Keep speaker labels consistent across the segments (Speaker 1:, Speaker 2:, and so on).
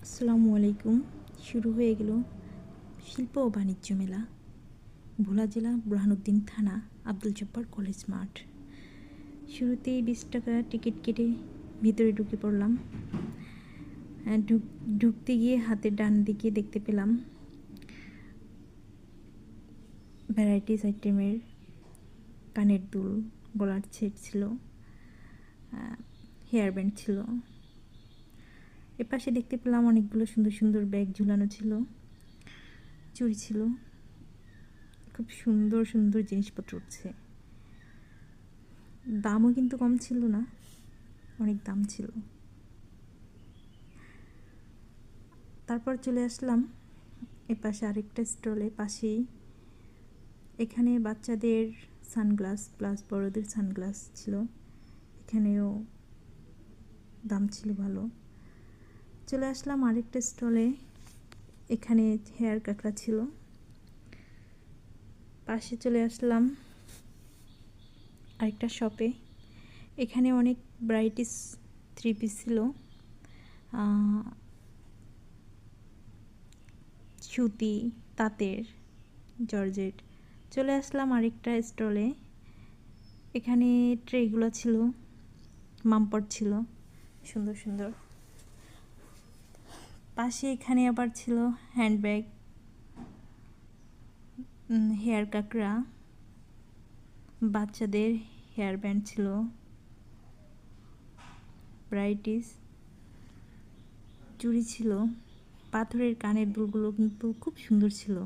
Speaker 1: আসসালামু আলাইকুম। শুরু হয়ে গেল শিল্প ও বাণিজ্য মেলা। ভোলা জেলা বুরহানুদ্দিন থানা আব্দুল জব্বার কলেজ মাঠ। শুরুতেই 20 টাকা টিকিট কেটে ভিতরে ঢুকে পড়লাম। ঢুকতে গিয়ে হাতের ডান দিকে দেখতে পেলাম ভ্যারাইটিস আইটেমের কানের দুল, গলার সেট ছিল, হেয়ার ব্যান্ড ছিল। এপাশে দেখতে পেলাম অনেকগুলো সুন্দর সুন্দর ব্যাগ ঝুলানো ছিল, চুড়ি ছিল। খুব সুন্দর সুন্দর জিনিসপত্র উঠছে। দামও কিন্তু কম ছিল না, অনেক দাম ছিল। তারপর চলে আসলাম এপাশে আরেকটা স্টলে পাশেই। এখানে বাচ্চাদের সানগ্লাস প্লাস বড়দের সানগ্লাস ছিল। এখানেও দাম ছিল ভালো। চলে আসলাম আরেকটা স্টলে। এখানে হেয়ার কাঁকড়া ছিল। পাশে চলে আসলাম আরেকটা শপে। এখানে অনেক ভ্যারাইটিস থ্রি পিস ছিল, সুতি, তাঁতের, জর্জেট। চলে আসলাম আরেকটা স্টলে। এখানে ট্রেগুলো ছিল, মামপট ছিল সুন্দর সুন্দর। পাশে এখানে আবার ছিল হ্যান্ডব্যাগ, হেয়ার কাঁকড়া, বাচ্চাদের হেয়ার ব্যান্ড ছিল, ভ্যারাইটিস চুড়ি ছিল। পাথরের কানের দুলগুলো কিন্তু খুব সুন্দর ছিল।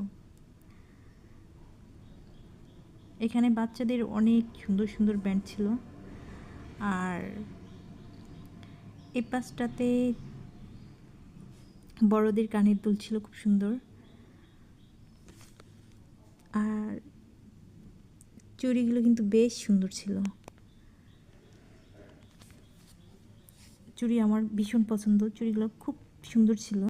Speaker 1: এখানে বাচ্চাদের অনেক সুন্দর সুন্দর ব্যান্ড ছিল। আর এই পাশটাতে বড়দের কানের দুল ছিল খুব সুন্দর। আর চুড়িগুলো কিন্তু বেশ সুন্দর ছিল। চুড়ি আমার ভীষণ পছন্দ, চুড়িগুলো খুব সুন্দর ছিল।